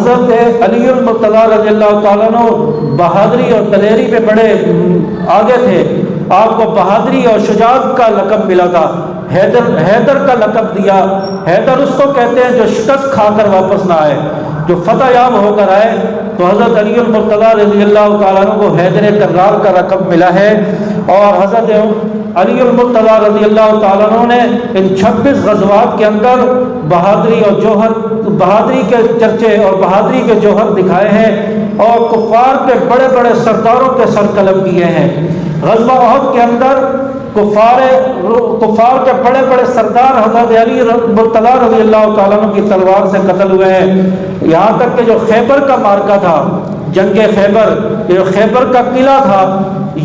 حضرت علی المرتضیٰ رضی اللہ تعالیٰ عنہ بہادری اور دلیری پہ بڑے آگے تھے. آپ کو بہادری اور شجاعت کا لقب ملا تھا. حیدر کا لقب دیا. حیدر اس کو کہتے ہیں جو شکست کھا کر واپس نہ آئے, جو فتح یاب ہو کر آئے. تو حضرت علی المرتضیٰ رضی اللہ تعالیٰ عنہ کو حیدر کرار کا لقب ملا ہے. اور حضرت علی المرتضیٰ رضی اللہ تعالیٰ عنہ نے ان 26 غزوات کے اندر بہادری اور جوہر, بہادری کے چرچے اور بہادری کے جوہر دکھائے ہیں, اور کفار کے بڑے بڑے سرداروں کے سر قلم کیے ہیں. غزوہ احد کے اندر کفار کے بڑے بڑے سردار حضرت علی مرتضیٰ رضی اللہ تعالیٰ عنہ کی تلوار سے قتل ہوئے ہیں. یہاں تک کہ جو خیبر کا مارکا تھا, جنگ خیبر, یہ خیبر کا قلعہ تھا,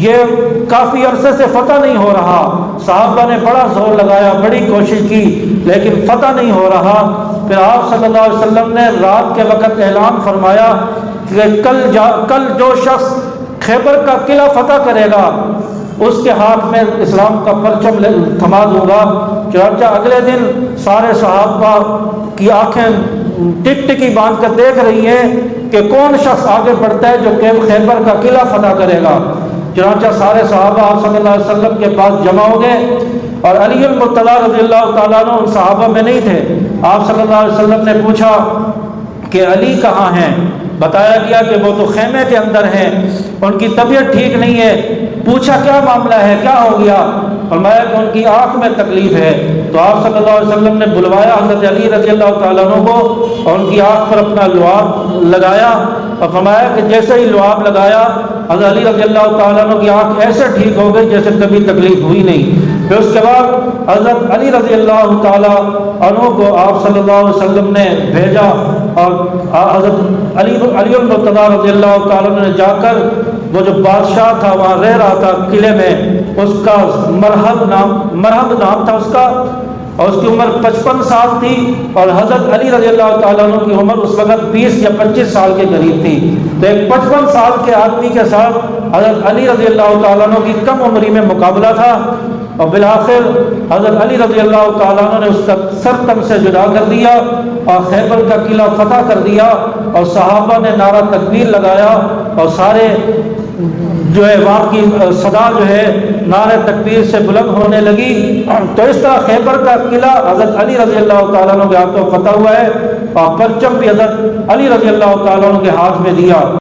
یہ کافی عرصے سے فتح نہیں ہو رہا. صحابہ نے بڑا زور لگایا, بڑی کوشش کی, لیکن فتح نہیں ہو رہا. پھر آپ صلی اللہ علیہ وسلم نے رات کے وقت اعلان فرمایا کہ کل جو شخص خیبر کا قلعہ فتح کرے گا اس کے ہاتھ میں اسلام کا پرچم تھما دوں گا. چنانچہ اگلے دن سارے صحابہ کی آنکھیں ٹک ٹکی باندھ کر دیکھ رہی ہیں کہ کون شخص آگے بڑھتا ہے جو خیبر کا قلعہ فتح کرے گا. چنانچہ سارے صحابہ آپ صلی اللہ علیہ وسلم کے پاس جمع ہو گئے, اور علی المرتضیٰ رضی اللہ تعالیٰ عنہ ان صحابہ میں نہیں تھے. آپ صلی اللہ علیہ وسلم نے پوچھا کہ علی کہاں ہیں؟ بتایا گیا کہ وہ تو خیمے کے اندر ہیں, ان کی طبیعت ٹھیک نہیں ہے. پوچھا کیا معاملہ ہے, کیا ہو گیا؟ فرمایا کہ ان کی آنکھ میں تکلیف ہے. تو آپ صلی اللہ علیہ وسلم نے بلوایا حضرت علی رضی اللہ تعالیٰ عنہ کو, اور ان کی آنکھ پر اپنا لعاب لگایا, اور فرمایا کہ جیسے ہی لعاب لگایا حضرت علی رضی اللہ تعالیٰ عنہ کی آنکھ ایسے ٹھیک ہو گئی جیسے کبھی تکلیف ہوئی نہیں. پھر اس کے بعد حضرت علی رضی اللہ تعالیٰ عنہ کو آپ صلی اللہ علیہ وسلم نے بھیجا, اور حضرت علی المرتضیٰ رضی اللہ تعالیٰ عنہ نے جا کر وہ جو بادشاہ تھا وہاں رہ رہا تھا قلعے میں, اس کا مرحب نام تھا اس کا, اور اس کی عمر 55 سال تھی, اور حضرت علی رضی اللہ تعالیٰ عنہ کی عمر اس وقت 20 یا 25 سال کے قریب تھی. تو ایک 55 سال کے آدمی کے ساتھ حضرت علی رضی اللہ تعالیٰ عنہ کی کم عمری میں مقابلہ تھا, اور بالآخر حضرت علی رضی اللہ تعالیٰ عنہ نے اس کا سر تن سے جدا کر دیا, اور خیبر کا قلعہ فتح کر دیا, اور صحابہ نے نعرہ تکبیر لگایا, اور سارے جو ہے وہاں کی صدا جو ہے نعرہ تکبیر سے بلند ہونے لگی. تو اس طرح خیبر کا قلعہ حضرت علی رضی اللہ تعالیٰ عنہ کے ہاتھوں فتح ہوا ہے, اور پرچم بھی حضرت علی رضی اللہ تعالیٰ عنہ کے ہاتھ میں دیا.